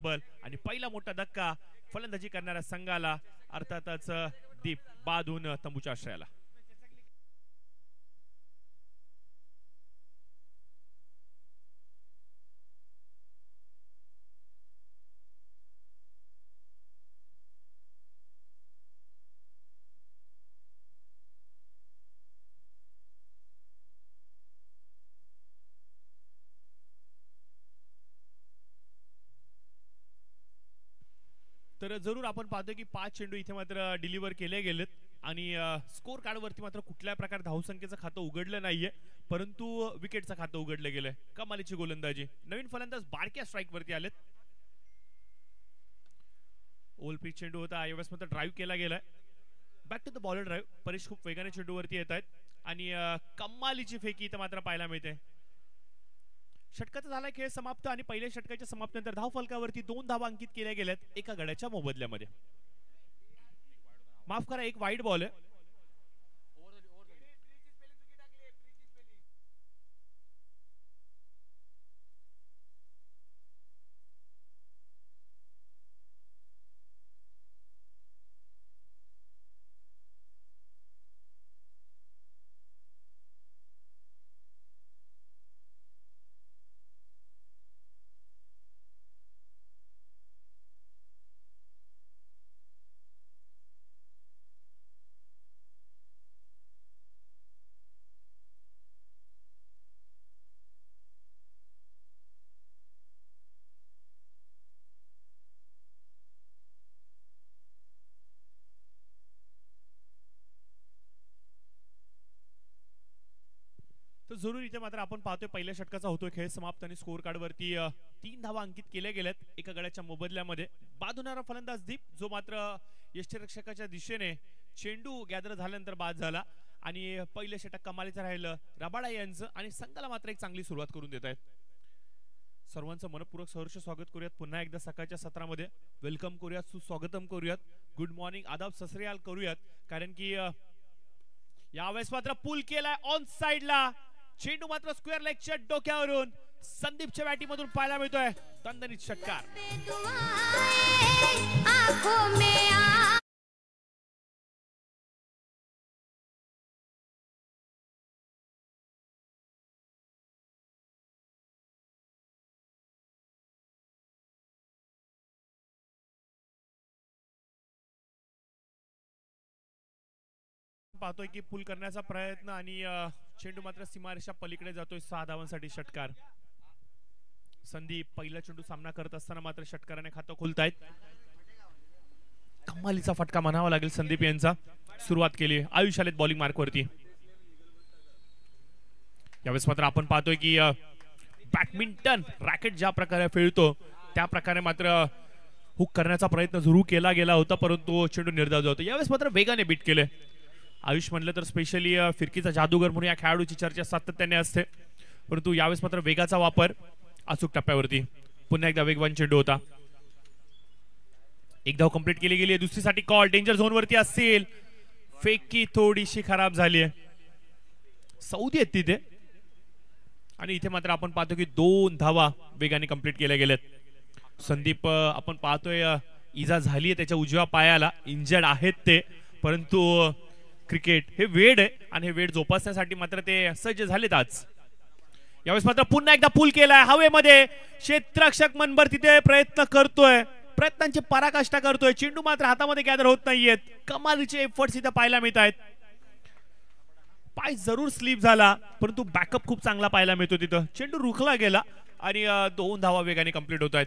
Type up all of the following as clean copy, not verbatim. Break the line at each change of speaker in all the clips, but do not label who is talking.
Double आणि पहिला मोठा धक्का फलंदाजी करणाऱ्या संघाला अर्थातच दीप बादून तंबूच्या आश्रयाला. तर जरूर आपण पाहतो की 5 चेंडू इथे मात्र डिलिव्हर केले गेलेत आणि स्कोर कार्ड वरती मात्र कुठल्या प्रकारे धावसंख्येचं खातं उघडलं नाहीये, परंतु विकेटचं खातं उघडलं गेलंय. कमालीची गोलंदाजी. नवीन फलंदाज बारक्या स्ट्राईक वरती आलेत. ओल पिच चेंडू होता, यावेळेस मात्र ड्राईव्ह केला गेलाय. Back to the bowler drive. Paresh खूप वेगाने चेंडूवरती येत आहेत आणि कमालीची फेकी इथं मात्र पाहायला मिळते. षटकाचा झाला खेळ समाप्त आणि पहिल्या षटकाच्या समाप्तीनंतर धाव फलकावरती 2 धावा अंकित केल्या गेल्यात एका गड्याच्या मोबदल्यामध्ये. माफ करा, एक वाईड बॉल आहे. तर जरूर इथे मात्र आपण पाहतोय पहिल्या षटकाचा होतोय खेळ समाप्त आणि स्कोर कार्ड वरती 3 धावा अंकित केल्या गेल्यात एका गड्याच्या मोबदल्यामध्ये. बाद होणारा फलंदाज दीप, जो मात्र यष्टीरक्षकाच्या दिशेने चेंडू गॅदर झाल्यानंतर बाद झाला आणि पहिलं षटक कमालीचं राहिलं रबाडा यांचं आणि संघाला मात्र एक चांगली सुरुवात करून देत आहेत. सर्वांचं मनपूर्वक सहर्ष स्वागत करूयात पुन्हा एकदा सकाळच्या सत्रामध्ये. वेलकम करूयात, सुस्वागतम करूयात, गुड मॉर्निंग, आदाब, सस्त्रीकाल करूयात, कारण की यावेळेस मात्र पूल केलाय ऑन साइडला. चेंडू मात्र स्क्वेअर लेगच्या डोक्यावरून संदीपच्या बॅटीमधून पाहायला मिळतोय दणदणीत षटकार. पाहतोय की पूल करण्याचा प्रयत्न आणि चेंडू मात्र सीमारेषा पलीकडे जातोय. 6 धावांसाठी षटकार. संदीप पहिला चेंडू सामना करत असताना मात्र षटकाराने खातं खोलतायत. कमालीचा फटका म्हणावा लागेल संदीप यांचा. सुरुवात केली आयुष आलेत बॉलिंग मार्क वरती. यावेळेस मात्र आपण पाहतोय की बॅडमिंटन रॅकेट ज्या प्रकारे खेळतो त्या प्रकारे मात्र हुक करण्याचा प्रयत्न जरूर केला गेला होता, परंतु चेंडू निर्धाव होता. यावेळेस मात्र वेगाने बीट केले. आयुष म्हणलं तर स्पेशली फिरकीचा जादूगर म्हणून या खेळाडूची चर्चा सातत्याने असते, परंतु यावेळेस मात्र वेगाचा वापर अचूक टप्प्यावरती. पुन्हा एकदा वेगवान चेंडू होता. एक धाव कंप्लीट केली गेली. दुसरीसाठी कॉल. डेंजर झोन वरती असतील. फेकी थोडीशी खराब झाली आहे. सौदी आहेत तिथे आणि इथे मात्र आपण पाहतो की 2 धावा वेगाने कंप्लीट केल्या गेल्यात. संदीप आपण पाहतोय इजा झाली आहे त्याच्या उजव्या पायाला. इंजर्ड आहेत ते, परंतु क्रिकेट हे वेड आहे आणि हे वेड जोपासण्यासाठी मात्र ते सज्ज झालेत आज. यावेळेस मात्र पुन्हा एकदा पूल केलाय हवेमध्ये. क्षेत्ररक्षक मनभर तिथे प्रयत्न करतोय, प्रयत्नांची पराकाष्ठा करतोय. चेंडू मात्र हातामध्ये गॅदर होत नाहीयेत. कमालीचे एफर्ट्स इथे पाहायला मिळत आहेत. पाय जरूर स्लिप झाला, परंतु बॅकअप खूप चांगला पाहायला मिळतो तिथं. चेंडू रुखला गेला आणि 2 धावा वेगाने कंप्लीट होत आहेत.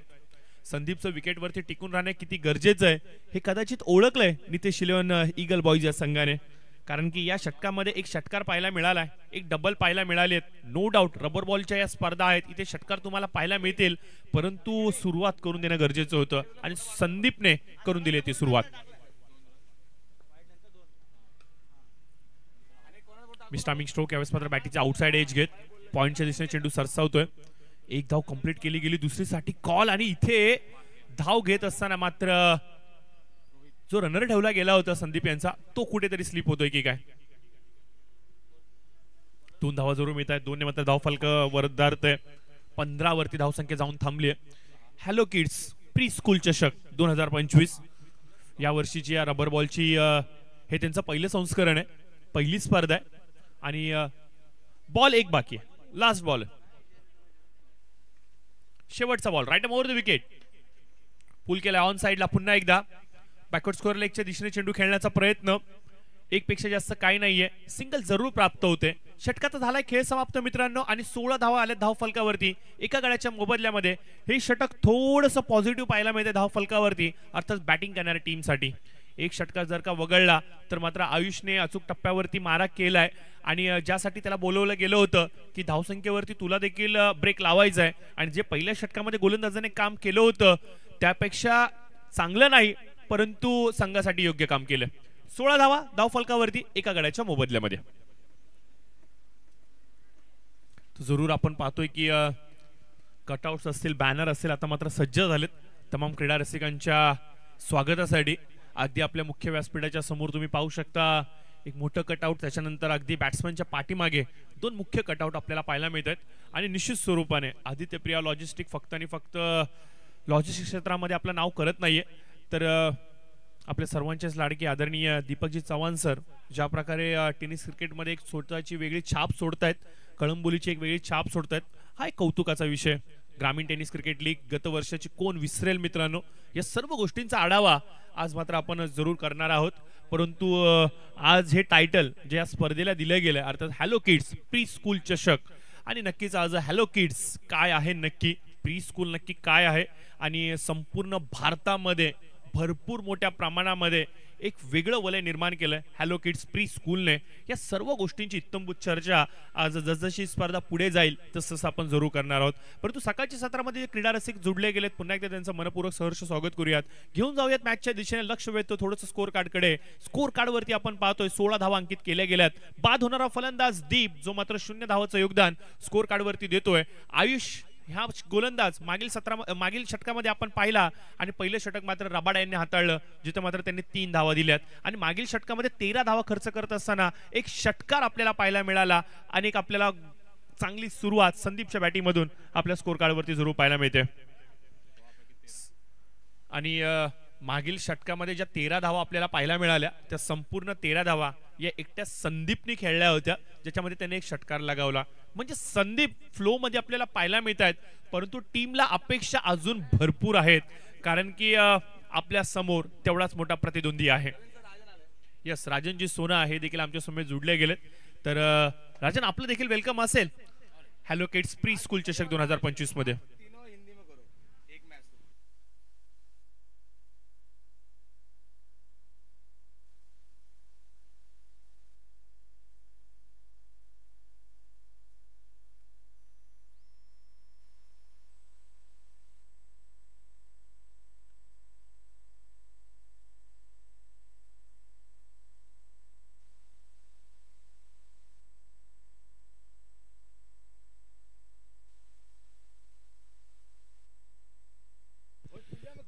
संदीपचं विकेटवरती टिकून राहणे किती गरजेचं आहे हे कदाचित ओळखलंय नितेश 11 ईगल बॉईज या संघाने, कारण की या षटकामध्ये एक षटकार पाहायला मिळालाय, एक डबल पाहायला मिळालेत. नो डाऊट रबर बॉलच्या या स्पर्धा आहेत, इथे षटकार तुम्हाला पाहायला मिळतील, परंतु सुरुवात करून देणं गरजेचं होतं आणि संदीपने करून दिली ती सुरुवात. मिस्टामिंग स्ट्रोक. यावेळेस मात्र बॅटीचा आउटसाइड एज घेत पॉइंटच्या दिशेने चेंडू सरसावतोय. एक धाव कंप्लीट केली गेली. दुसरीसाठी कॉल आणि इथे धाव घेत असताना मात्र जो रनर ठेवला गेला होता संदीप यांचा तो कुठेतरी स्लिप होतोय की काय. 2 धावा जरूर मिळत आहेत. 2 मात्र धाव फलक वरदारतय. 15 वरती धावसंख्या जाऊन थांबली. हॅलो किड्स, प्री स्कूल चषक 2025 या वर्षीची या रबर बॉलची हे त्यांचं पहिलं संस्करण आहे, पहिली स्पर्धा आहे आणि बॉल एक बाकी आहे, लास्ट बॉल शेवटचा ball right over the wicket pull केला ऑन साइडला पुन्हा एकदा बॅकवर्ड स्कोअर लेगच्या दिशेने चेंडू खेळण्याचा प्रयत्न एक पेक्षा जास्त काही नाहीये सिंगल जरूर प्राप्त होते षटकाचा झालाय खेळ समाप्त मित्रांनो आणि 16 धावा आल्या धाव फलकावरती एका गड्याच्या मोबदल्यामध्ये हे षटक थोडंसं पॉझिटिव्ह पाहायला मिळते धाव फलकावरती अर्थात बॅटिंग करणाऱ्या टीमसाठी एक षटका जर का वगळला तर मात्र आयुषने अचूक टप्प्यावरती मारा केलाय आणि ज्यासाठी त्याला बोलवलं गेलं होतं की धावसंख्येवरती तुला देखील ब्रेक लावायचा आहे आणि जे पहिल्या षटकामध्ये गोलंदाजाने काम केलं होतं त्यापेक्षा चांगलं नाही परंतु संघासाठी योग्य काम केलं 16 धावा धाव फलकावरती एका गड्याच्या मोबदल्यामध्ये जरूर आपण पाहतोय की कटआउट्स असतील बॅनर असतील आता मात्र सज्ज झालेत तमाम क्रीडा रसिकांच्या स्वागतासाठी अगदी आपल्या मुख्य व्यासपीठाच्या समोर तुम्ही पाहू शकता एक मोठं कटआउट त्याच्यानंतर अगदी बॅट्समनच्या पाठीमागे दोन मुख्य कटआउट आपल्याला पाहायला मिळतात आणि निश्चित स्वरूपाने आदित्य प्रिया लॉजिस्टिक फक्त आणि फक्त लॉजिस्टिक क्षेत्रामध्ये आपलं नाव करत नाहीये तर आपल्या सर्वांचेच लाडके आदरणीय दीपकजी चव्हाण सर ज्या प्रकारे टेनिस क्रिकेटमध्ये एक स्वतःची वेगळी छाप सोडतायत कळंबोलीची एक वेगळी छाप सोडतायत हा एक कौतुकाचा विषय ग्रामीण टेनिस क्रिकेट लीग गत वर्षाची कोण विसरेल मित्रांनो या सर्व गोष्टींचा आढावा आज मात्र आपण जरूर करणार आहोत परंतु आज हे टायटल जे या स्पर्धेला दिलं गेलं अर्थात हॅलो किड्स प्री स्कूल चषक आणि नक्कीच आज हॅलो किड्स काय आहे नक्की प्री स्कूल नक्की काय आहे आणि संपूर्ण भारतामध्ये भरपूर मोठ्या प्रमाणामध्ये एक वेगळं वलय निर्माण केलंय हॅलो किड्स प्री स्कूलने या सर्व गोष्टींची इत्तमभूत चर्चा आज जसजशी स्पर्धा पुढे जाईल तसं आपण जरूर करणार आहोत परंतु सकाळच्या सत्रामध्ये जे क्रीडा रसिक जुडले गेलेत पुन्हा एकदा त्यांचं मनपूर्वक सहर्ष स्वागत करूयात घेऊन जाऊयात मॅचच्या दिशेने लक्ष वेधतो थोडंसं स्कोर कार्डकडे स्कोर कार्डवरती आपण पाहतोय 16 धावा अंकित केल्या गेल्यात बाद होणारा फलंदाज दीप जो मात्र 0 धावाचं योगदान स्कोर कार्डवरती देतोय आयुष हा गोलंदाज मागील षटकामध्ये आपण पाहिला आणि पहिलं षटक मात्र रबाडा यांनी हाताळलं जिथे मात्र त्यांनी 3 धावा दिल्यात आणि मागील षटकामध्ये 13 धावा खर्च करत असताना एक षटकार आपल्याला पाहायला मिळाला आणि एक आपल्याला चांगली सुरुवात संदीपच्या बॅटिंग मधून आपल्या स्कोर कार्डवरती जरूर पाहायला मिळते आणि मागील षटकामध्ये ज्या 13 धावा आपल्याला पाहायला मिळाल्या त्या संपूर्ण 13 धावा या एकट्या संदीपने खेळल्या होत्या ज्याच्यामध्ये त्याने एक षटकार लगावला म्हणजे संदीप फ्लो मध्ये आपल्याला पाहायला मिळत आहेत परंतु टीमला अपेक्षा अजून भरपूर आहेत कारण की आपल्या समोर तेवढाच मोठा प्रतिद्वंदी आहे यस राजनजी सोना हे देखील आमच्या समोर जुडले गेलेत तर राजन आपलं देखील वेलकम असेल हॅलो किड्स प्री स्कूल चषक 2025 मध्ये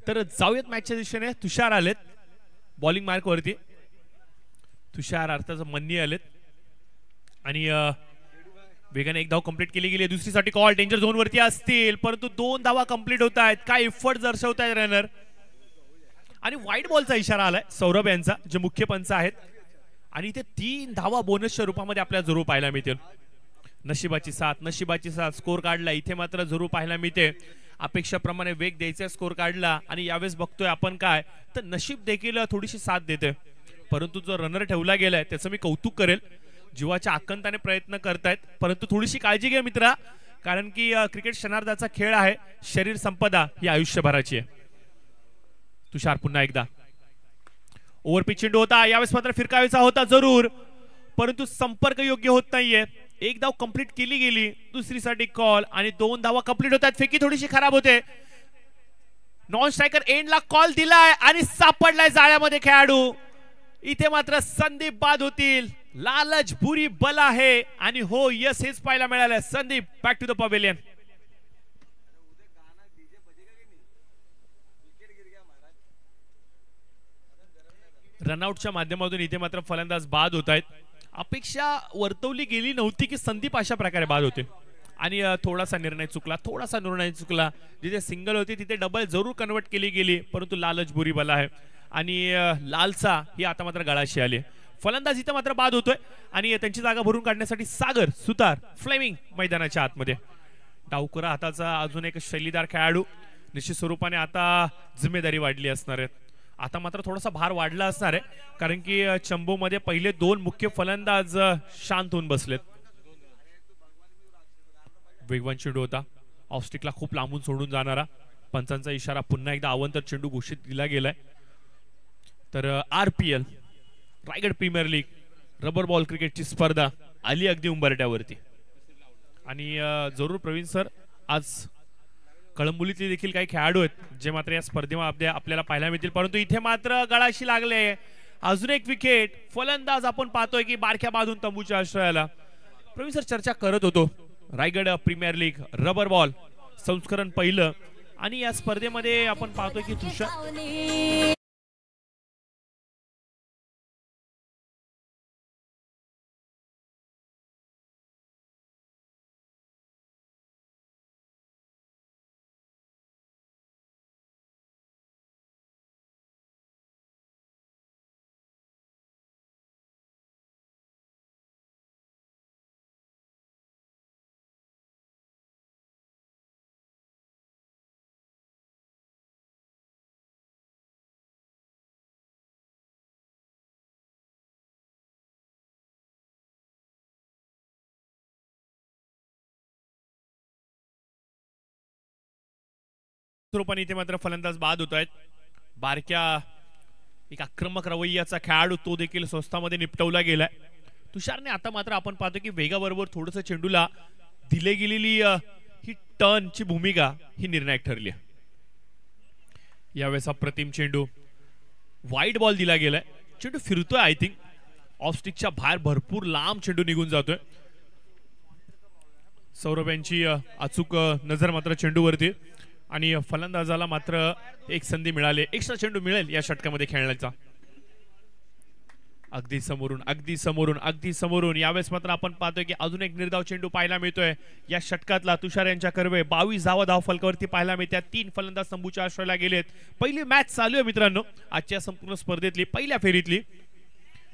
तर जाऊयात मॅचच्या दिशेने तुषार आलेत बॉलिंग मार्क वरती तुषार अर्थाचं मन्नी आलेत आणि वेगाने एक धाव कंप्लीट केली गेली दुसरीसाठी कॉल डेंजर झोन वरती असतील परंतु 2 धावा कंप्लीट होत आहेत काय एफर्ट दर्शवत आहेत रनर आणि व्हाईट बॉलचा इशारा आलाय सौरभ यांचा जे मुख्य पंच आहेत आणि इथे 3 धावा बोनसच्या रूपामध्ये आपल्याला जरूर पाहायला मिळतील नशिबाची साथ स्कोर काढला इथे मात्र जरूर पाहायला मिळते अपेक्षाप्रमाणे वेग द्यायचा स्कोर काढला आणि यावेळेस बघतोय आपण काय तर नशीब देखील थोडीशी साथ देते परंतु जो रनर ठेवला गेलाय त्याचं मी कौतुक करेल जीवाच्या आकंताने प्रयत्न करतायत परंतु थोडीशी काळजी घ्या मित्रा कारण की क्रिकेट क्षणार्धाचा खेळ आहे शरीर संपदा ही आयुष्यभराची आहे तुषार पुन्हा एकदा ओव्हरपिच चेंडू होता यावेळेस मात्र फिरकावायचा होता जरूर परंतु संपर्क योग्य होत नाहीये एक धाव कंप्लीट केली गेली दुसरीसाठी कॉल आणि 2 धावा कंप्लीट होतात फेकी थोडीशी खराब होते नॉन स्ट्रायकर एंडला कॉल दिलाय आणि सापडलाय जाळ्यामध्ये खेळाडू इथे मात्र संदीप बाद होतील लालच बुरी बल आहे आणि हो यस हेच पाहायला मिळालं Sandeep back to the pavilion रनआउटच्या माध्यमातून इथे मात्र फलंदाज बाद होत आहेत अपेक्षा वर्तवली गेली नव्हती की संदीप अशा प्रकारे बाद होते आणि थोडासा निर्णय चुकला. जिथे सिंगल होती तिथे डबल जरूर कन्वर्ट केली गेली, परंतु लालच बुरी बला आहे आणि लालसा ही आता मात्र गळाशी आली. फलंदाज इथं मात्र बाद होतोय आणि त्यांची जागा भरून काढण्यासाठी सागर सुतार फ्लेमिंग मैदानाच्या आतमध्ये. डावकरा हाताचा अजून एक शैलीदार खेळाडू. निश्चित स्वरूपाने आता जिम्मेदारी वाढली असणार आहे. आता मात्र थोडासा भार वाढला असणार आहे, कारण की चंबो मध्ये पहिले 2 मुख्य फलंदाज शांत होऊन बसलेत. वेगवान चेंडू होता, ऑफस्टिकला खूप लांबून सोडून जाणारा. पंचांचा इशारा, पुन्हा एकदा अवंतर चेंडू घोषित दिला गेलाय. तर RPL Raigad premier league rubber ball क्रिकेटची स्पर्धा आली अगदी उंबरट्यावरती. आणि जरूर प्रवीण सर, आज कळंबोलीतले देखील काही खेळाडू आहेत जे मात्र या स्पर्धेमध्ये आपल्याला पाहायला मिळतील, परंतु इथे मात्र गळाशी लागले. अजून एक विकेट. फलंदाज आपण पाहतोय की बारक्या बांधून तंबूच्या आश्रयाला. प्रवीण सर, चर्चा करत होतो Raigad premier league rubber ball संस्करण पहिलं, आणि या स्पर्धेमध्ये आपण पाहतोय की तुषार रूपाने इथे मात्र फलंदाज बाद होत आहेत. बारक्या एक आक्रमक रवैयाचा खेळाडू तो देखील स्वस्तामध्ये निपटवला गेलाय. तुषारने आता मात्र आपण पाहतो की वेगाबरोबर थोडंसं चेंडूला दिले गेलेली ही टर्नची भूमिका ही निर्णायक ठरली. यावेळेस अप्रतिम चेंडू, वाईड बॉल दिला गेलाय. चेंडू फिरतोय, आय थिंक ऑफ स्टिकच्या बाहेर भरपूर लांब चेंडू निघून जातोय. सौरभ यांची अचूक नजर मात्र चेंडूवरती, आणि फलंदाजाला मात्र एक संधी मिळाली, एक्स्ट्रा चेंडू मिळेल या षटकामध्ये खेळण्याचा. अगदी समोरून यावेळेस मात्र आपण पाहतोय की अजून एक निर्धाव चेंडू पाहायला मिळतोय या षटकातला. तुषार यांच्या कर्वे 22 धावा फलकावरती पाहायला मिळतात. 3 फलंदाज तंबूच्या आश्रयाला गेलेत. पहिली मॅच चालू आहे मित्रांनो आजच्या संपूर्ण स्पर्धेतली पहिल्या फेरीतली.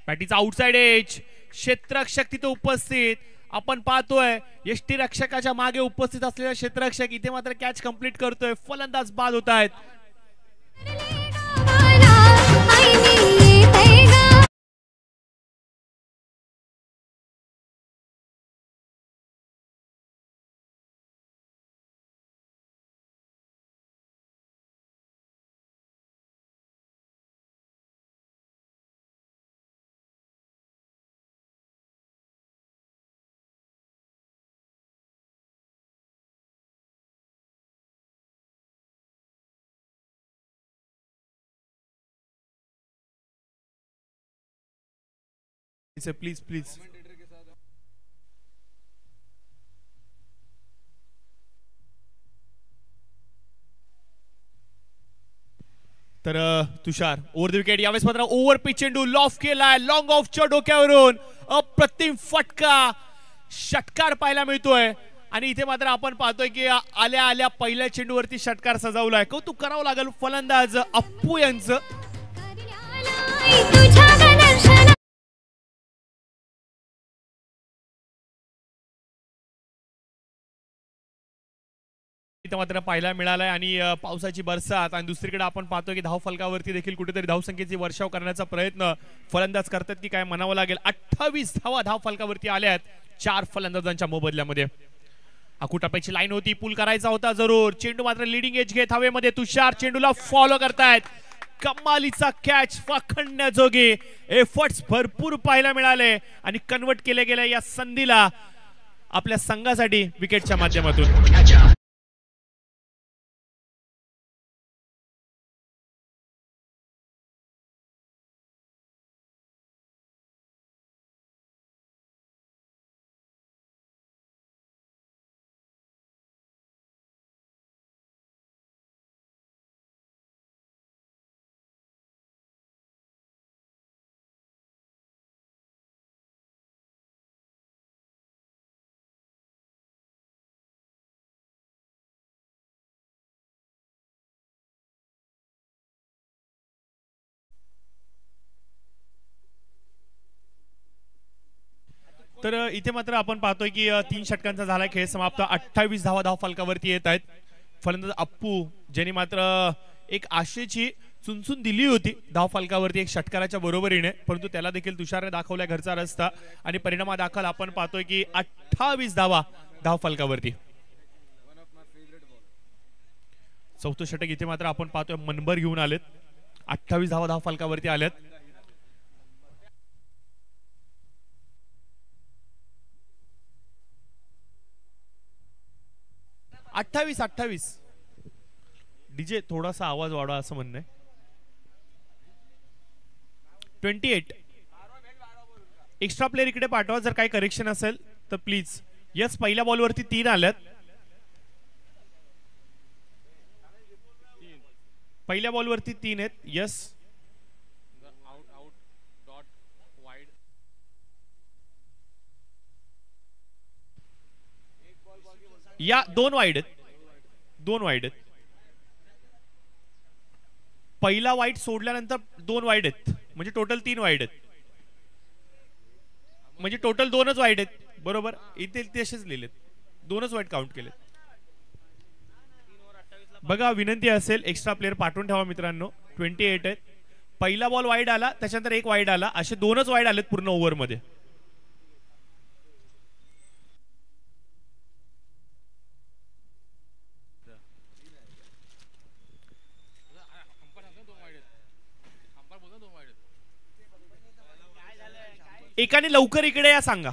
बॅटीचा आउटसाइड एज, क्षेत्ररक्षक तिथे उपस्थित. आपण पाहतोय यष्टी रक्षकाच्या मागे उपस्थित असलेला क्षेत्ररक्षक इथे मात्र कॅच कंप्लीट करतोय. फलंदाज बाद होत आहेत. प्लीज तर तुषार ओव्हर द विकेट. यावेळेस मात्र ओव्हर पिच चेंडू लॉफ केलाय, लॉंग ऑफच्या डोक्यावरून अप्रतिम फटका, षटकार पाहायला मिळतोय. आणि इथे मात्र आपण पाहतोय की आल्या आल्या पहिल्या चेंडूवरती षटकार सजवलाय. कौतुक करावं लागेल फलंदाज अप्पू यांचं. मात्र पाहायला मिळालाय, आणि पावसाची बरसात, आणि दुसरीकडे आपण पाहतो की धाव फलकावरती देखील कुठेतरी धावसंख्येची वर्षाव करण्याचा प्रयत्न फलंदाज करतात की काय म्हणावं लागेल. 28 धावा धाव फलकावरती आल्या आहेत 4 फलंदाजांच्या मोबदल्यामध्ये. अकुटापायची लाईन होती, पूल करायचा होता जरूर. चेंडू मात्र लिडिंग एज घेत हवेमध्ये. तुषार चेंडूला फॉलो करतायत. कमालीचा कॅच, वाखणण्याजोगे एफर्ट्स भरपूर पाहायला मिळाले आणि कन्वर्ट केले गेले या संधीला आपल्या संघासाठी विकेटच्या माध्यमातून. तर इथे मात्र आपण पाहतोय की 3 षटकांचा झाला खेळ समाप्त. 28 धावा धावफलकावरती येत आहेत. फलंदाज अप्पू ज्यांनी मात्र एक आशेची चुनचुन दिली होती धावफलकावरती एक षटकाराच्या बरोबरीने, परंतु त्याला देखील तुषारने दाखवला घरचा रस्ता आणि परिणामादाखल आपण पाहतोय की 28 धावा धावफलकावरती. चौथं षटक इथे मात्र आपण पाहतोय मनभर घेऊन आलेत. 28 धावा धावफलकावरती आल्यात. अठ्ठावीस डीजे थोडासा आवाज वाढवा असं म्हणणं आहे. 28 एक्स्ट्रा प्लेयर इकडे पाठवा जर काही करेक्शन असेल तर प्लीज. यस पहिल्या बॉलवरती 3 आल्यात. पहिल्या बॉलवरती 3 आहेत. यस या 2 वाईड आहेत. 2 वाईड आहेत. पहिला वाईड सोडल्यानंतर 2 वाईड आहेत म्हणजे टोटल 3 वाईड आहेत. म्हणजे टोटल 2च वाईड आहेत बरोबर. इथे तसेच लिहिलेत 2च वाईड काउंट केलेत. बघा विनंती असेल एक्स्ट्रा प्लेयर पाठवून ठेवा मित्रांनो. 28 आहेत. पहिला बॉल वाईड आला त्याच्यानंतर 1 वाईड आला असे 2च वाईड आलेत पूर्ण ओव्हर मध्ये. एकाने लवकर इकडे या सांगा.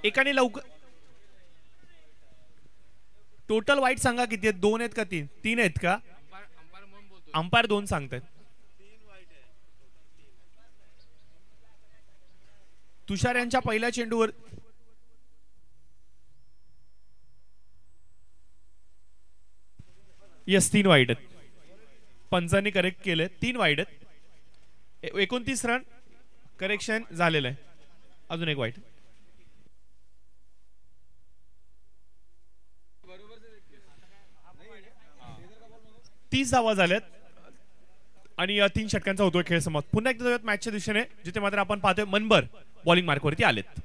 एकाने लवकर टोटल वाईट सांगा किती आहेत. 2 आहेत का 3? 3 आहेत का? अंपायर 2 सांगतायत. तुषार यांच्या पहिल्या चेंडूवर यस 3 वाईट आहेत. पंचांनी करेक्ट केले 3 वाईट आहेत. 29 रन करेक्शन झालेलं आहे. अजून 1 वाईट. 30 धावा झाल्यात आणि 3 षटकांचा होतोय खेळ समाप्त. पुन्हा एकदा जाऊयात मॅचच्या दिशेने जिथे मात्र आपण पाहतोय मनभर बॉलिंग मार्कवरती आलेत.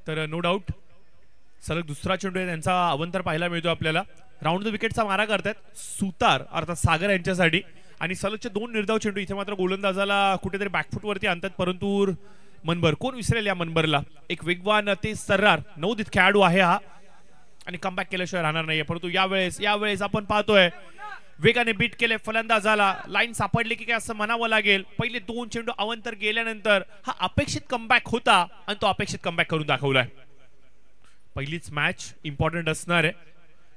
तर नो डाऊट सलग दुसरा चेंडू त्यांचा अवंतर पाहायला मिळतो आपल्याला. राऊंड द विकेटचा मारा करतात सुतार अर्थात सागर यांच्यासाठी आणि सलगचे 2 निर्धाव चेंडू इथे मात्र गोलंदाजाला कुठेतरी बॅकफुटवरती आणतात. परंतु मनभर कोण विसरेल या मनभरला. एक वेगवान ते सर्रार नवोदित खेळाडू आहे हा आणि कमबॅक केल्याशिवाय राहणार नाहीये. परंतु यावेळेस आपण पाहतोय वेगाने बीट केले फलंदाजाला. लाईन सापडली की काय असं म्हणावं लागेल. पहिले 2 चेंडू अवंतर गेल्यानंतर हा अपेक्षित कमबॅक होता आणि तो अपेक्षित कमबॅक करून दाखवलाय. पहिलीच मॅच इम्पॉर्टंट असणार आहे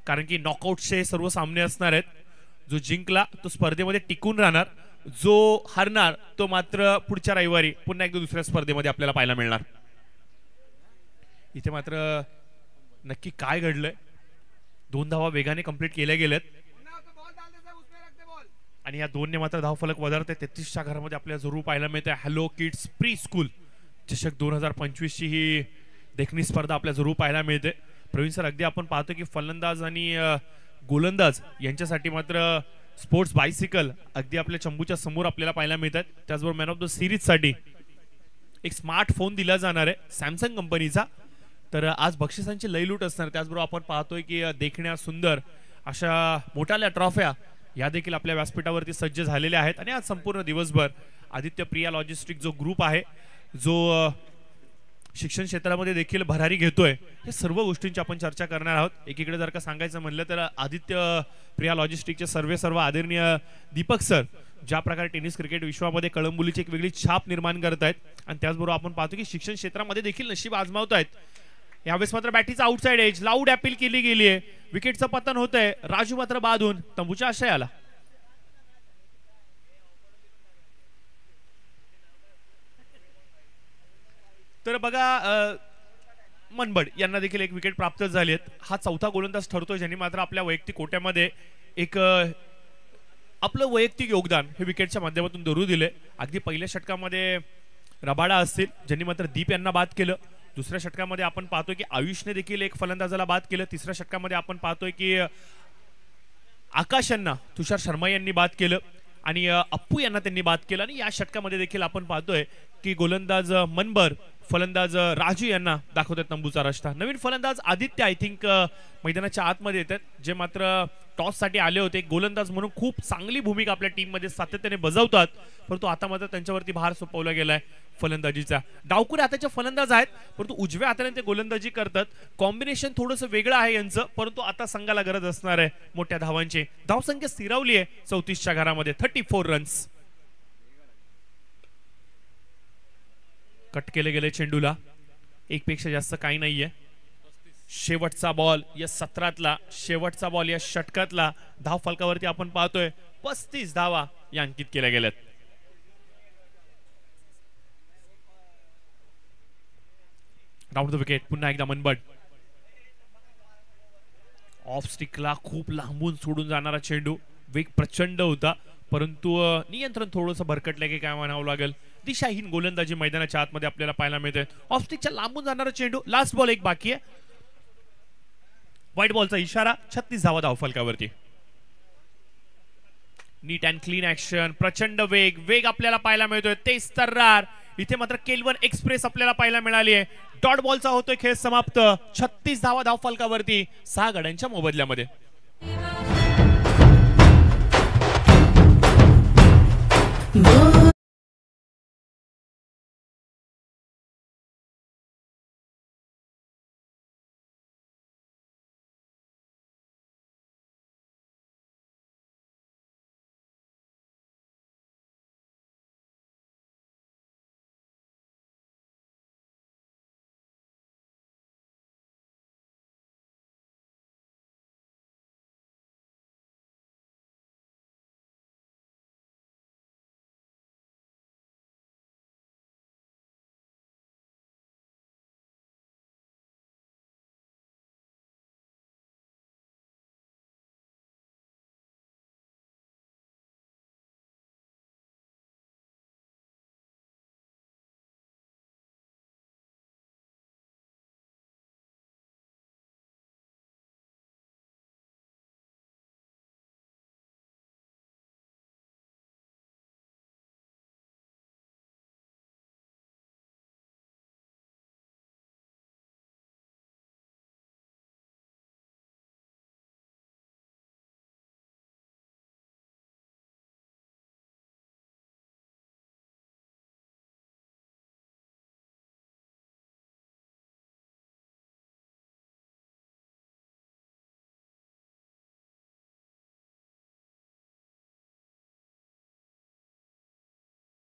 कारण की नॉकआउटचे सर्व सामने असणार आहेत. जो जिंकला तो स्पर्धेमध्ये टिकून राहणार. जो हरणार तो मात्र पुढच्या रविवारी पुन्हा एकदा दुसऱ्या स्पर्धेमध्ये आपल्याला पाहायला मिळणार. इथे मात्र नक्की काय घडलंय. 2 धावा वेगाने कंप्लीट केल्या गेल्यात आणि या 2ने मात्र धावफलक वधारते. 33च्या घरामध्ये आपल्याला जरूर पाहायला मिळते. हॅलो किड्स प्री स्कूल चषक 2025 ची ही देखणी स्पर्धा आपल्याला जरूर पाहायला मिळते. प्रवीण सर अगदी आपण पाहतो की फलंदाज आणि गोलंदाज यांच्यासाठी मात्र स्पोर्ट्स बायसिकल अगदी आपल्या चंबूच्या समोर आपल्याला पाहायला मिळतात. त्याचबरोबर मॅन ऑफ द सिरीज साठी एक स्मार्टफोन दिला जाणार आहे सॅमसंग कंपनीचा. तर आज बक्षिसांची लयलूट असणार. त्याचबरोबर आपण पाहतोय की देखण्या सुंदर अशा मोठ्या ट्रॉफ्या या देखील आपल्या व्यासपीठावरती सज्ज झालेल्या आहेत. आणि आज संपूर्ण दिवसभर आदित्य प्रिया लॉजिस्टिक जो ग्रुप आहे जो शिक्षण क्षेत्रामध्ये देखील भरारी घेतोय हे सर्व गोष्टींची आपण चर्चा करणार आहोत. एकीकडे जर का सांगायचं म्हणलं तर आदित्य प्रिया लॉजिस्टिकचे सर्व आदरणीय दीपक सर ज्या प्रकारे टेनिस क्रिकेट विश्वामध्ये कळंबुलीची एक वेगळी छाप निर्माण करत आहेत आणि त्याचबरोबर आपण पाहतो की शिक्षण क्षेत्रामध्ये देखील नशीब आजमावत आहेत. यावेळेस मात्र बॅटीचा आउटसाइड एज लाऊड अपील केली गेली आहे. विकेटचं पतन होतंय. राजू मात्र बाधून तंबूच्या आशयाला. तर बघा मनबड यांना देखील एक विकेट प्राप्त झाली आहे. हा चौथा गोलंदाज ठरतो ज्यांनी मात्र आपल्या वैयक्तिक कोट्यामध्ये एक आपलं वैयक्तिक योगदान हे विकेटच्या माध्यमातून जरूर दिले. अगदी पहिल्या षटकामध्ये रबाडा असतील ज्यांनी मात्र दीप यांना बाद केलं. दुसऱ्या षटकामध्ये आपण पाहतोय की आयुषने देखील एक फलंदाजाला बाद केलं. तिसऱ्या षटकामध्ये आपण पाहतोय की आकाश यांना तुषार शर्मा यांनी बाद केलं आणि अप्पू यांना त्यांनी बाद केला. आणि या षटकामध्ये देखील आपण पाहतोय की गोलंदाज मनबर, फलंदाज राजू यांना दाखवतात तंबूचा रस्ता. नवीन फलंदाज आदित्य आय थिंक मैदानाच्या आतमध्ये येतात, जे मात्र टॉस साठी आले होते. गोलंदाज म्हणून खूप चांगली भूमिका आपल्या टीम मध्ये सातत्याने बजावतात, परंतु आता मात्र त्यांच्यावरती भार सोपवला गेलाय फलंदाजीचा. डावकुरे हाताचे फलंदाज आहेत, परंतु उजव्या हाताने ते गोलंदाजी करतात. कॉम्बिनेशन थोडंसं वेगळं आहे यांचं, परंतु आता संघाला गरज असणार आहे मोठ्या धावांची. धावसंख्या स्थिरावली आहे 34च्या घरामध्ये. 34 रन्स. कट केले गेले चेंडूला, एक पेक्षा जास्त काही नाहीये. शेवटचा बॉल या सत्रातला, शेवटचा बॉल या षटकातला. धाव फलकावरती आपण पाहतोय 35 धावा या अंकित केल्या गेल्यात. Round the wicket. पुन्हा एकदा मनबट. ऑफ स्टिकला खूप लांबून सोडून जाणारा चेंडू. वेग प्रचंड होता, परंतु नियंत्रण थोडंसं भरकटलं की काय म्हणावं लागेल. दिशाहीन गोलंदाजी मैदानाच्या आतमध्ये आपल्याला पाहायला मिळते. ऑफ स्टिकच्या लांबून जाणारा चेंडू. लास्ट बॉल एक बाकी आहे. व्हाईट बॉलचा इशारा. 36 धावा धाव फलकावरती. नीट अँड क्लीन ऍक्शन. प्रचंड वेग, वेग आपल्याला पाहायला मिळतोय. तेज तर्रार. इथे मात्र केलवन एक्सप्रेस आपल्याला पाहायला मिळाली आहे. डॉट बॉलचा होतोय खेळ समाप्त. 36 धावा धाव फलकावरती 6 गड्यांच्या मोबदल्यामध्ये.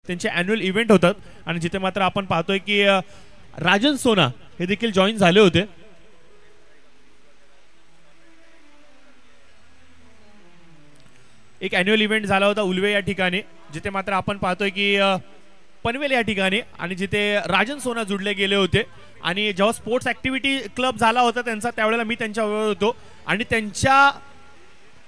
त्यांचे अॅन्युअल इव्हेंट होतात आणि जिथे मात्र आपण पाहतोय की राजन सोना हे देखील जॉईन झाले होते. एक अॅन्युअल इव्हेंट झाला होता उल्वे या ठिकाणी, जिथे मात्र आपण पाहतोय की पनवेल या ठिकाणी, आणि जिथे राजन सोना जुडले गेले होते. आणि जेव्हा स्पोर्ट्स ऍक्टिव्हिटी क्लब झाला होता त्यांचा, त्यावेळेला मी त्यांच्याबरोबर होतो आणि त्यांच्या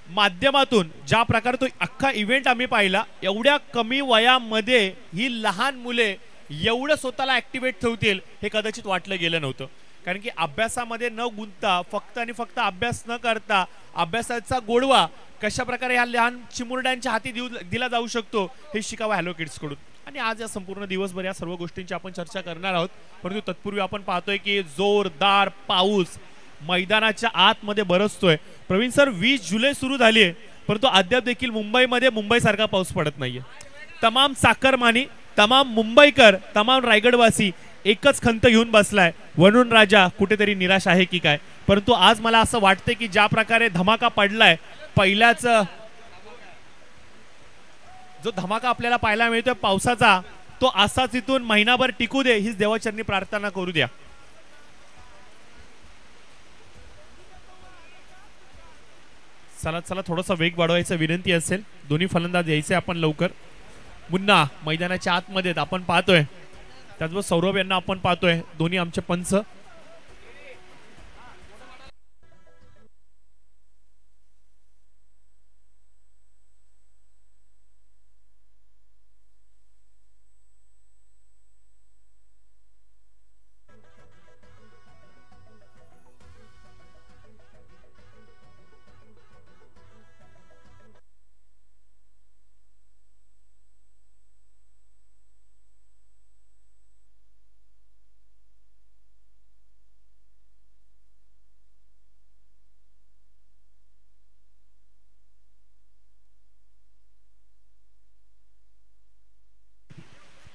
माध्यमातून ज्या प्रकारे तो अख्खा इव्हेंट आम्ही पाहिला, एवढ्या कमी वयामध्ये ही लहान मुले एवढं स्वतःला ऍक्टिव्हेट ठेवतील हे कदाचित वाटलं गेलं नव्हतं. कारण की अभ्यासामध्ये न गुंतता, फक्त आणि फक्त अभ्यास न करता, अभ्यासाचा गोडवा कशा प्रकारे ह्या लहान चिमुरड्यांच्या हाती दिला जाऊ शकतो हे शिकावं हॅलो किड्स कडून. आणि आज या संपूर्ण दिवसभर या सर्व गोष्टींची आपण चर्चा करणार आहोत. परंतु तत्पूर्वी आपण पाहतोय की जोरदार पाऊस मैदानाच्या आतमध्ये बरसतोय. प्रवीण सर, 20 जुलै सुरू झाली आहे, परंतु अद्याप देखील मुंबईमध्ये मुंबईसारखा पाऊस पडत नाहीये. तमाम चाकरमानी, तमाम मुंबईकर, तमाम रायगडवासी एकच खंत घेऊन बसलाय, वरुण राजा कुठेतरी निराश आहे की काय. परंतु आज मला असं वाटते की ज्या प्रकारे धमाका पडलाय, पहिल्याच जो धमाका आपल्याला पाहायला मिळतोय पावसाचा, तो असाच इथून महिनाभर टिकू दे हीच देवाचरणी प्रार्थना करू द्या. चला चला, थोडासा वेग वाढवायचा विनंती असेल. दोन्ही फलंदाज यायचे आपण लवकर. मुन्ना मैदानाच्या आतमध्ये आपण पाहतोय, त्याचबरोबर सौरभ यांना आपण पाहतोय, दोन्ही आमचे पंच.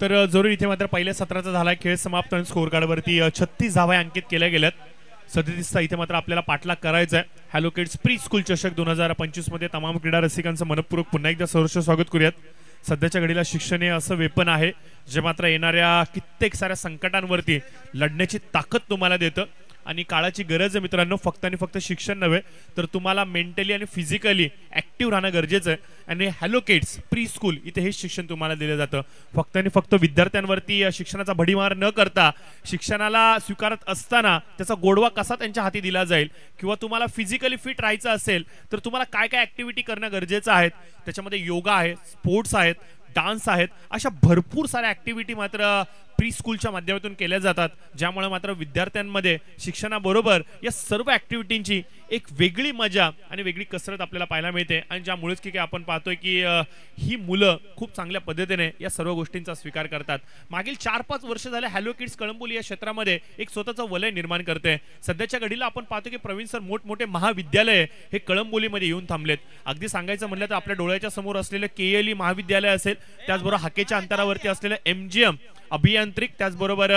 तर जरूर इथे मात्र पहिल्या सत्राचा झाला खेळ समाप्त आणि स्कोर कार्डवरती 36 धावा अंकित केल्या गेल्यात. 37चा इथे मात्र आपल्याला पाठलाग करायचा आहे. हॅलो किड्स प्री स्कूल चषक 2025 मध्ये तमाम क्रीडा रसिकांचं मनपूर्वक पुन्हा एकदा सहर्ष स्वागत करूयात. सध्याच्या घडीला शिक्षण हे असं वेपन आहे जे मात्र येणाऱ्या कित्येक साऱ्या संकटांवरती लढण्याची ताकद तुम्हाला देतं आणि काळाची गरज आहे मित्रांनो. फक्त आणि फक्त शिक्षण नव्हे तर तुम्हाला मेंटली आणि फिजिकली ऍक्टिव्ह राहणं गरजेचं आहे. आणि हॅलो किड्स प्री स्कूल इथे हे शिक्षण तुम्हाला दिलं जातं. फक्त आणि फक्त विद्यार्थ्यांवरती शिक्षणाचा भडीमार न करता शिक्षणाला स्वीकारत असताना त्याचा गोडवा कसा त्यांच्या हाती दिला जाईल किंवा तुम्हाला फिजिकली फिट राहायचं असेल तर तुम्हाला काय काय ऍक्टिव्हिटी करणं गरजेचं आहे. त्याच्यामध्ये योगा आहे, स्पोर्ट्स आहेत, डान्स आहेत, अशा भरपूर साऱ्या ऍक्टिव्हिटी मात्र प्री स्कूलच्या माध्यमातून केल्या जातात ज्यामुळे मात्र विद्यार्थ्यांमध्ये शिक्षणाबरोबर या सर्व ऍक्टिव्हिटींची एक वेगळी मजा आणि वेगळी कसरत आपल्याला पाहायला मिळते. आणि ज्यामुळेच की आपण पाहतोय की ही मुलं खूप चांगल्या पद्धतीने या सर्व गोष्टींचा स्वीकार करतात. मागील 4-5 वर्ष झाले हॅलो किड्स कळंबोली या क्षेत्रामध्ये एक स्वतःचं वलय निर्माण करते. सध्याच्या घडीला आपण पाहतो की प्रवीण सर मोठमोठे महाविद्यालय हे कळंबोलीमध्ये येऊन थांबलेत. अगदी सांगायचं म्हणलं तर आपल्या डोळ्याच्या समोर असलेलं KLE महाविद्यालय असेल, त्याचबरोबर हाकेच्या अंतरावरती असलेलं MGM अभियांत्रिक, त्याचबरोबर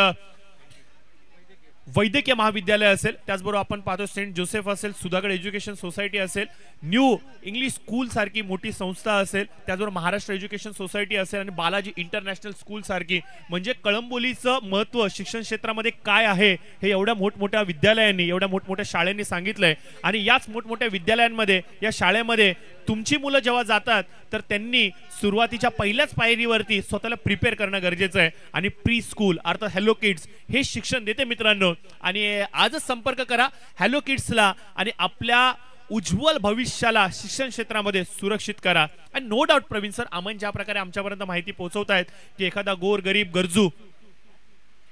वैद्यकीय महाविद्यालय असेल, त्याचबरोबर आपण पाहतो सेंट जोसेफ असेल, सुधागड एज्युकेशन सोसायटी असेल, न्यू इंग्लिश स्कूल सारखी मोठी संस्था असेल, त्याचबरोबर महाराष्ट्र एज्युकेशन सोसायटी असेल आणि बालाजी इंटरनॅशनल स्कूल सारखी. म्हणजे कळंबोलीचं महत्त्व शिक्षण क्षेत्रामध्ये काय आहे हे एवढ्या मोठमोठ्या विद्यालयांनी, एवढ्या मोठमोठ्या शाळांनी सांगितलंय. आणि याच मोठमोठ्या विद्यालयांमध्ये, या शाळेमध्ये तुमची मुलं जेव्हा जातात तर त्यांनी सुरुवातीच्या पहिल्याच पायरीवरती स्वतःला प्रिपेअर करणं गरजेचं आहे. आणि प्री स्कूल अर्थात हॅलो किड्स हे शिक्षण देते मित्रांनो. आणि आजच संपर्क करा हॅलो किड्सला आणि आपल्या उज्ज्वल भविष्याला शिक्षण क्षेत्रामध्ये सुरक्षित करा. आणि no doubt Praveen sir Aman ज्या प्रकारे आमच्यापर्यंत माहिती पोहोचवतायत की एखादा गोर गरीब गरजू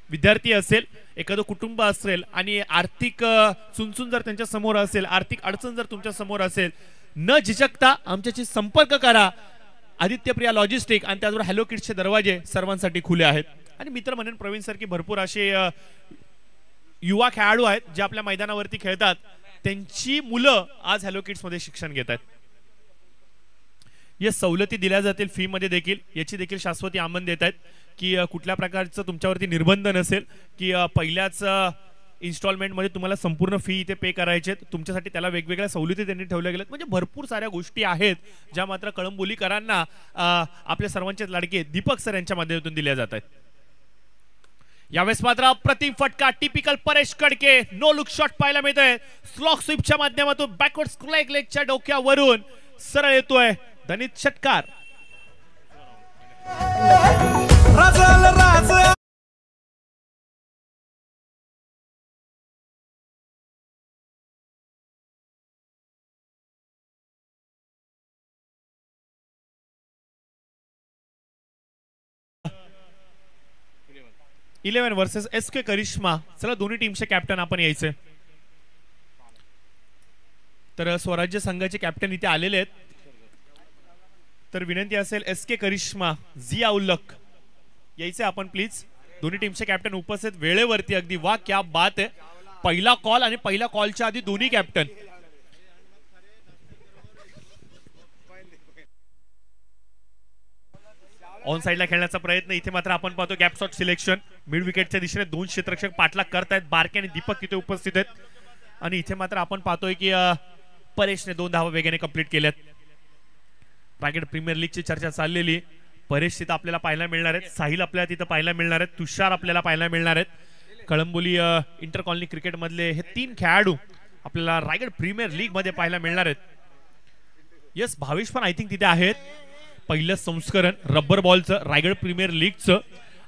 विद्यार्थी असेल, एखादं कुटुंब असेल आणि आर्थिक चुनचुन जर त्यांच्या समोर असेल, आर्थिक अडचण जर तुमच्या समोर असेल, न झिजकता आमच्याशी संपर्क करा. आदित्यप्रिया लॉजिस्टिक आणि त्याचबरोबर हॅलो किड्सचे दरवाजे सर्वांसाठी खुले आहेत. आणि मित्र म्हणून प्रवीण सर की भरपूर असे युवा खेळाडू आहेत जे आपल्या मैदानावरती खेळतात, त्यांची मुलं आज हॅलो किड्स मध्ये शिक्षण घेत आहेत. या सवलती दिल्या जातील फी मध्ये देखील, याची देखील शाश्वती आमन देत आहेत की कुठल्या प्रकारचं तुमच्यावरती निर्बंध नसेल की पहिल्याच इन्स्टॉलमेंट मध्ये तुम्हाला संपूर्ण फी इथे पे करायचे. तुमच्यासाठी त्याला वेगवेगळ्या सवलती त्यांनी ठेवल्या गेल्यात. म्हणजे भरपूर साऱ्या गोष्टी आहेत ज्या मात्र कळंबोलीकरांना आपल्या सर्वांचे लाडके दीपक सर यांच्या माध्यमातून दिल्या जात आहेत. यावेळेस मात्र अप्रतिम फटका typical Paresh Kadke no look shot पाहायला मिळतोय. स्लॉक स्वीपच्या माध्यमातून बॅकवर्ड स्ट्राइक लेगच्या डोक्यावरून सरळ येतोय धनित षटकार. 11 वर्सेस SK करिश्मा. चला दोन्ही टीमचे कॅप्टन आपण यायचे. तर स्वराज्य संघाचे कॅप्टन इथे आलेले आहेत. तर विनंती असेल SK करिश्मा, झिया उल्लक यायचे आपण प्लीज. दोन्ही टीमचे कॅप्टन उपस्थित वेळेवरती. अगदी वा क्या बात आहे. पहिला कॉल आणि पहिल्या कॉलच्या आधी दोन्ही कॅप्टन. ऑन साइडला खेळण्याचा प्रयत्न. इथे मात्र आपण पाहतो गॅप शॉट सिलेक्शन. मिड विकेटच्या दिशेने दोन क्षेत्ररक्षक पाठलाग करतायत. बारके आणि दीपक तिथे उपस्थित आहेत. आणि इथे मात्र आपण पाहतोय की परेशने 2 धावा वेगाने कंप्लीट केल्यात. रायगड प्रीमियर लीगची चर्चा चाललेली. परेश तिथं आपल्याला पाहायला मिळणार आहेत, साहिल आपल्याला तिथं पाहायला मिळणार आहेत, तुषार आपल्याला पाहायला मिळणार आहेत. कळंबोली इंटर कॉलनी क्रिकेट मधले हे 3 खेळाडू आपल्याला रायगड प्रीमियर लीग मध्ये पाहायला मिळणार आहेत. यस, भावेश पण आय थिंक तिथे आहेत. पहिलं संस्करण रबर बॉलचं रायगड प्रीमियर लीगचं.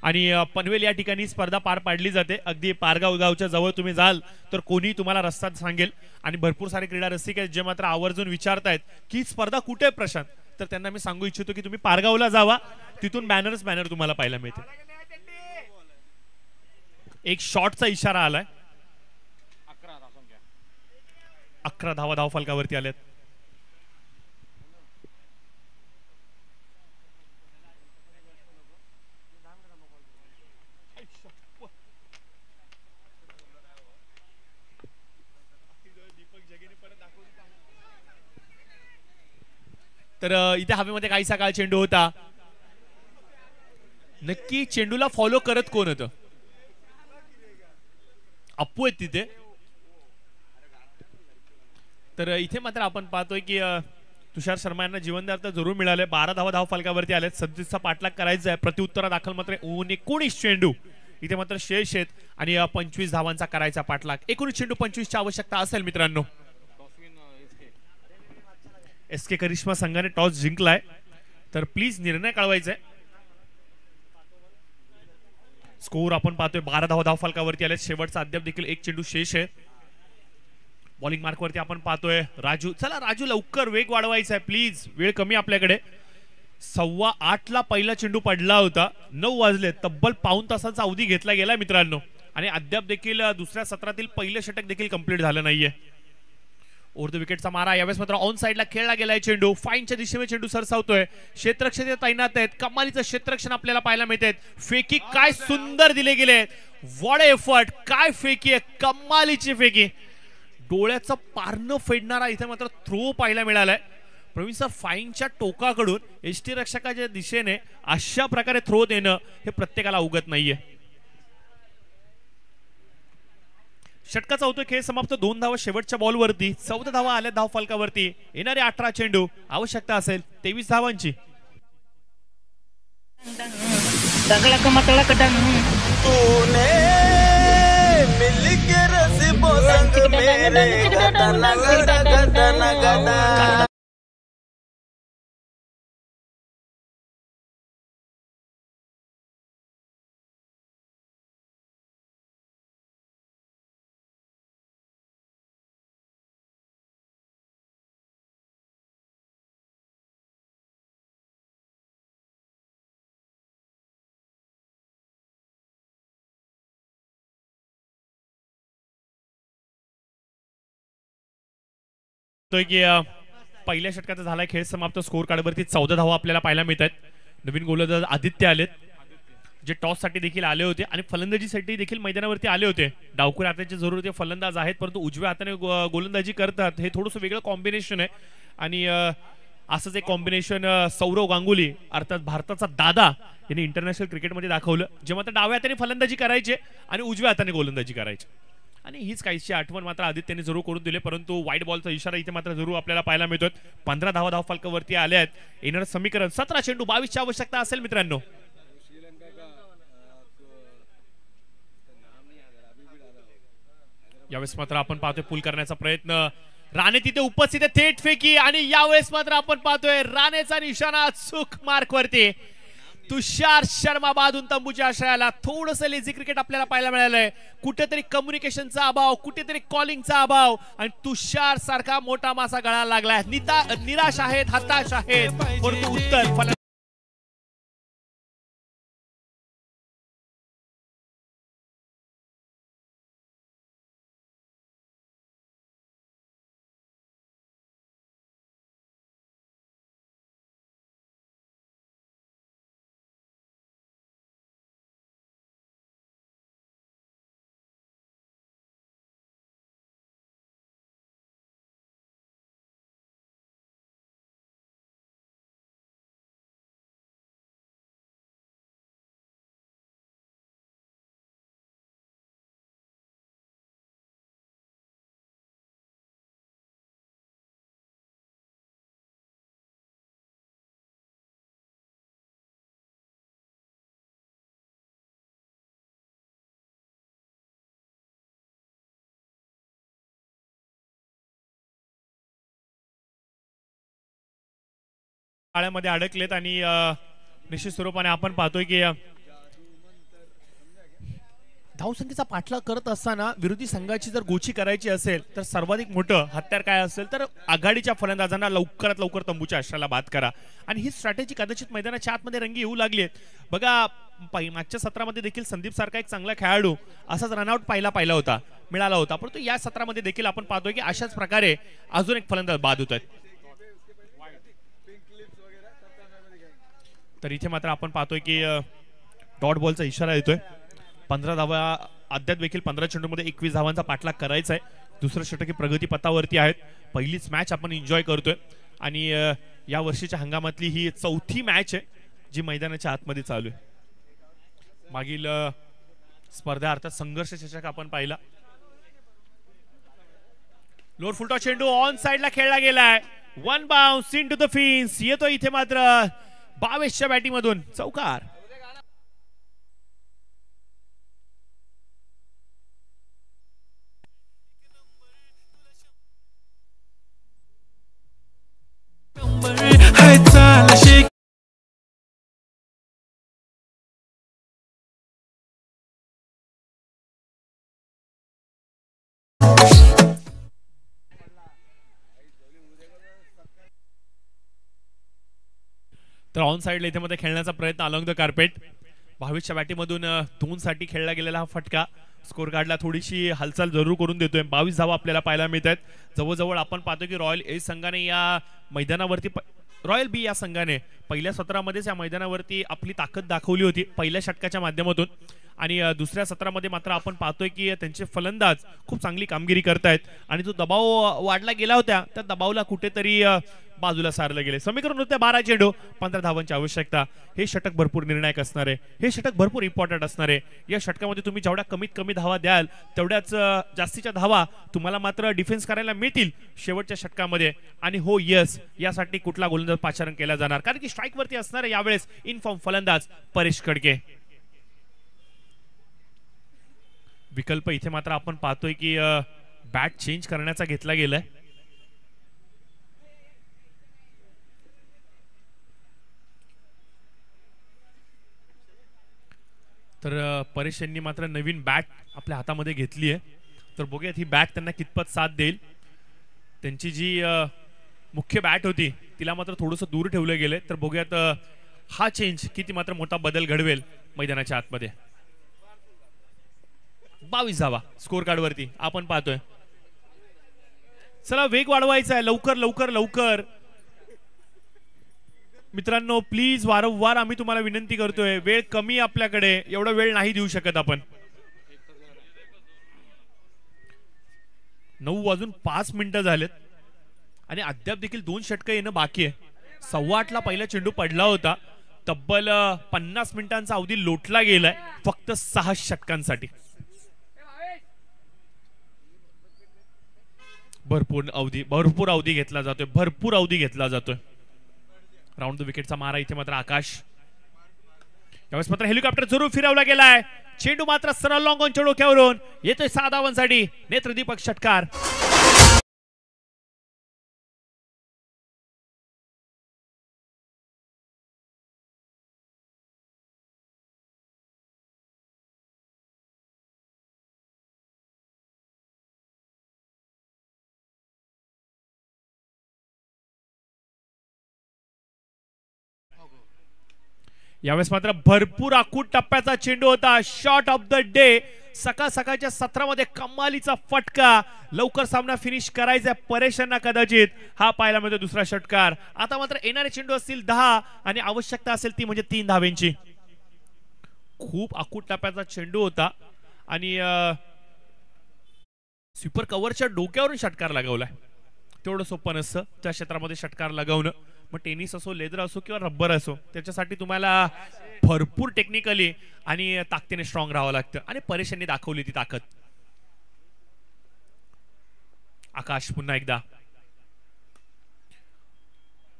आणि पनवेल या ठिकाणी स्पर्धा पार पाडली जाते. अगदी पारगाव गावच्या जवळ तुम्ही जाल तर कोणी तुम्हाला रस्ता सांगेल. आणि भरपूर सारे क्रीडा रसिक आहेत जे मात्र आवर्जून विचारतायत की स्पर्धा कुठे प्रशांत. तर त्यांना मी सांगू इच्छितो की तुम्ही पारगावला जावा, तिथून बॅनर तुम्हाला पाहायला मिळते. एक शॉटचा इशारा आलाय. 11 धावा धाव फलकावरती आल्यात. तर इथे हवेमध्ये काहीसा काळ चेंडू होता. नक्की चेंडूला फॉलो करत कोण होतं? अप्पू आहेत तिथे. तर इथे मात्र आपण पाहतोय की तुषार शर्मा यांना जीवनदार जरूर मिळाले. 12 धाव फलकावरती आले. 37चा पाठलाग करायचा आहे. प्रत्युत्तरा दाखल मात्र 19 चेंडू इथे मात्र शेष आहेत आणि 25 धावांचा करायचा पाठलाग. 19 चेंडू 25 ची आवश्यकता असेल मित्रांनो. SK करिश्मा संघाने टॉस जिंकलाय तर प्लीज निर्णय कळवायचा आहे. स्कोर आपण पाहतोय 12 धाव फलकावरती आले. शेवटचा अद्याप देखील 1 चेंडू शेष आहे. बॉलिंग मार्कवरती आपण पाहतोय राजू. चला राजू लवकर वेग वाढवायचा आहे प्लीज. वेळ कमी आपल्याकडे. 8:15 पहिला चेंडू पडला होता. 9 वाजले. तब्बल पाऊण तासाचा अवधी घेतला गेला मित्रांनो आणि अद्याप देखील दुसऱ्या सत्रातील पहिलं षटक देखील कंप्लीट झालं नाहीये. ओव्हर द विकेटचा मारा यावेळेस मात्र ऑन साइडला खेळला गेलाय. चेंडू फाईनच्या दिशेने चेंडू सरसावतोय. क्षेत्ररक्षक तैनात आहेत. कमालीचं क्षेत्ररक्षण आपल्याला पाहायला मिळते. फेकी काय सुंदर दिले गेले. What effort. काय फेकी आहे. कमालीची फेकी. डोळ्याचं पारणं फेडणारा इथे मात्र थ्रो पाहायला मिळालाय. प्रवीण सर फाईनच्या टोकाकडून एसटी रक्षकाच्या दिशेने अशा प्रकारे थ्रो देणं हे प्रत्येकाला अवगत नाहीये. षटकाचा होतोय खेळ समाप्त. 2 धावा शेवटच्या बॉलवरती. 14 धावा आल्या धाव फलकावरती. येणारे 18 चेंडू. आवश्यकता असेल 23 धावांची. की पहिल्या षटकाचा झालाय खेळ समाप्त. स्कोर कार्डवरती 14 धावा आपल्याला पाहायला मिळतात. नवीन गोलंदाज आदित्य आलेत जे टॉस साठी देखील आले होते आणि फलंदाजीसाठी देखील मैदानावरती आले होते. डावखुऱ्या हाताचे जरूर ते फलंदाज आहेत परंतु उजव्या हाताने गोलंदाजी करतात. हे थोडंसं वेगळं कॉम्बिनेशन आहे आणि असंच एक कॉम्बिनेशन सौरव गांगुली अर्थात भारताचा दादा यांनी इंटरनॅशनल क्रिकेटमध्ये दाखवलं. जेव्हा तर डाव्या हाताने फलंदाजी करायचे आणि उजव्या हाताने गोलंदाजी करायची आणि हीच काहीशी आठवण मात्र आदित्यने जरूर करून दिले. परंतु वाईट बॉलचा इशारा इथे मात्र जरूर आपल्याला पाहायला मिळतोय. 15 धाव फलकावरती आले आहेत. येणार समीकरण 17 चेंडू 22 ची आवश्यकता असेल मित्रांनो. यावेळेस मात्र आपण पाहतोय पूल करण्याचा प्रयत्न. राणे तिथे उपस्थित आहे. थेट फेकी आणि यावेळेस मात्र आपण पाहतोय राणेचा निशाणा चूक मार्कवरती. तुषार शर्मा बाधून तंबूच्या आश्रयाला. थोडंसं लेझी क्रिकेट आपल्याला पाहायला मिळालंय. कुठेतरी कम्युनिकेशनचा अभाव, कुठेतरी कॉलिंगचा अभाव आणि तुषार सारखा मोठा मासा गळायला लागलाय. निराश आहेत, हताश आहेत परंतु उत्तर काळ्यामध्ये अडकलेत आणि निश्चित स्वरूपाने आपण पाहतोय की धावसंख्येचा पाठलाग करत असताना विरोधी संघाची जर गोची करायची असेल तर सर्वाधिक मोठं हत्यार काय असेल तर आघाडीच्या फलंदाजांना लवकरात लवकर तंबूच्या आश्रयाला बाद करा. आणि ही स्ट्रॅटेजी कदाचित मैदानाच्या आतमध्ये रंगी येऊ लागली आहे. बघा मागच्या सत्रामध्ये देखील संदीप सारखा एक चांगला खेळाडू असाच रनआउट मिळाला होता परंतु या सत्रामध्ये देखील आपण पाहतोय की अशाच प्रकारे अजून एक फलंदाज बाद होत आहेत. तर इथे मात्र आपण पाहतोय की डॉट बॉलचा इशारा येतोय. 15 धावा अद्याप देखील 15 चेंडूमध्ये 21 धावांचा पाठलाग करायचा आहे. दुसरं षटक प्रगती पथावरती आहेत. पहिलीच मॅच आपण एन्जॉय करतोय आणि या वर्षीच्या हंगामातली ही चौथी मॅच आहे जी मैदानाच्या आतमध्ये चालू आहे. मागील स्पर्धा अर्थात संघर्ष चषक आपण पाहिला. लोअर फुलटॉस चेंडू ऑन साइडला खेळला गेलाय. One bounce into the fence. येतो इथे मात्र 22च्या बॅटिंग मधून चौकार. तर ऑन साइडला इथे मध्ये खेळण्याचा प्रयत्न अलॉंग द कार्पेट. 22च्या बॅटीमधून 2 साठी खेळला गेलेला हा फटका स्कोर कार्डला थोडीशी हालचाल जरूर करून देतोय. 22 धावा आपल्याला पाहायला मिळत आहेत. जवळजवळ आपण पाहतो की रॉयल ए संघाने या मैदानावरती रॉयल बी या संघाने पहिल्या सत्रामध्येच या मैदानावरती आपली ताकद दाखवली होती पहिल्या षटकाच्या माध्यमातून. आणि दुसऱ्या सत्रामध्ये मात्र आपण पाहतोय की त्यांचे फलंदाज खूप चांगली कामगिरी करतायत आणि जो दबाव वाढला गेला होता त्या दबावला कुठेतरी बाजूला सारलं गेले. समीकरण होते 12 चेंडू 15 धावांची आवश्यकता. हे षटक भरपूर निर्णायक असणार आहे. हे षटक भरपूर इम्पॉर्टंट असणार आहे. या षटकामध्ये तुम्ही जेवढ्या कमीत कमी धावा द्याल तेवढ्याच जास्तीच्या धावा तुम्हाला मात्र डिफेन्स करायला मिळतील शेवटच्या षटकामध्ये. आणि हो यस, यासाठी कुठला गोलंदाज पाचारण केला जाणार कारण की स्ट्राईक वरती असणार आहे यावेळेस इनफॉर्म फलंदाज परेश खडके. विकल्प इथे मात्र आपण पाहतोय की बॅट चेंज करण्याचा घेतला गेलाय. तर परेश यांनी मात्र नवीन बॅट आपल्या हातामध्ये घेतली आहे. तर बघूयात ही बॅट त्यांना कितपत साथ देईल. त्यांची जी मुख्य बॅट होती तिला मात्र थोडंसं दूर ठेवलं गेलंय. तर बघूयात हा चेंज किती मात्र मोठा बदल घडवेल मैदानाच्या आतमध्ये. 22 धावा स्कोर कार्ड वरती आपण पाहतोय. चला वेग वाढवायचा आहे लवकर लवकर लवकर. मित्रांनो प्लीज वारंवार आम्ही तुम्हाला विनंती करतोय, वेळ कमी आपल्याकडे, एवढा वेळ नाही देऊ शकत आपण. 9:05 झालेत आणि अद्याप देखील 2 षटकं येणं बाकी आहे. 8:15ला पहिला चेंडू पडला होता. तब्बल 50 मिनिटांचा अवधी लोटला गेलाय फक्त 6 षटकांसाठी. भरपूर अवधी घेतला जातोय. राऊंड द विकेटचा मारा इथे मात्र आकाश. यावेळेस मात्र हेलिकॉप्टर जरूर फिरवला गेलाय. चेंडू मात्र सरळ लॉंग ऑनच्या डोक्यावरून येतोय 6 धावांसाठी. नेत्रदीपक षटकार. यावेळेस मात्र भरपूर आखूड टप्प्याचा चेंडू होता. Shot of the day. सकाळच्या सत्रामध्ये कमालीचा फटका. लवकर सामना फिनिश करायचा परेशांना कदाचित हा पाहायला मिळतो दुसरा षटकार. आता मात्र येणारे चेंडू असतील 10 आणि आवश्यकता असेल ती म्हणजे 3 धावेंची. खूप आखूड टप्प्याचा चेंडू होता आणि स्वीपर कव्हरच्या डोक्यावरून षटकार लगावलाय. तेवढं सोपं नसतं त्या क्षेत्रामध्ये षटकार लगावणं. मग टेनिस असो, लेदर असो किंवा रब्बर असो, त्याच्यासाठी तुम्हाला भरपूर टेक्निकली आणि ताकदीने स्ट्रॉंग राहावं लागतं आणि परेशांनी दाखवली ती ताकद. आकाश पुन्हा एकदा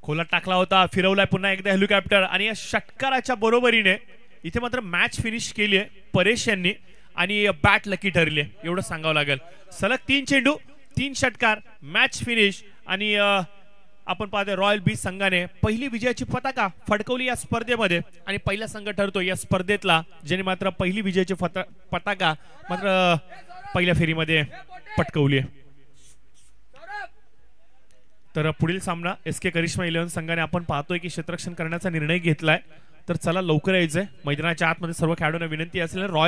खोलात टाकला होता, फिरवलाय पुन्हा एकदा हेलिकॉप्टर आणि या षटकाराच्या बरोबरीने इथे मात्र मॅच फिनिश केली आहे परेश यांनी आणि बॅट लकी ठरली आहे एवढं सांगावं लागेल. सलग 3 चेंडू 3 षटकार, मॅच फिनिश आणि आपण पाहतोय रॉयल बी संघाने पहिली विजयाची पताका फडकवली या स्पर्धेमध्ये आणि पहिला संघ ठरतो या स्पर्धेतला ज्याने मात्र पहिली विजयाची पताका मात्र पहिल्या फेरीमध्ये पटकवली आहे. तर पुढील सामना एसके करिश्मा 11 संघाने आपण पाहतोय की क्षेत्ररक्षण करण्याचा निर्णय घेतलाय. तर चला लवकर यायचंय मैदानाच्या आतमध्ये. सर्व खेळाडूंना विनंती असेल रॉयल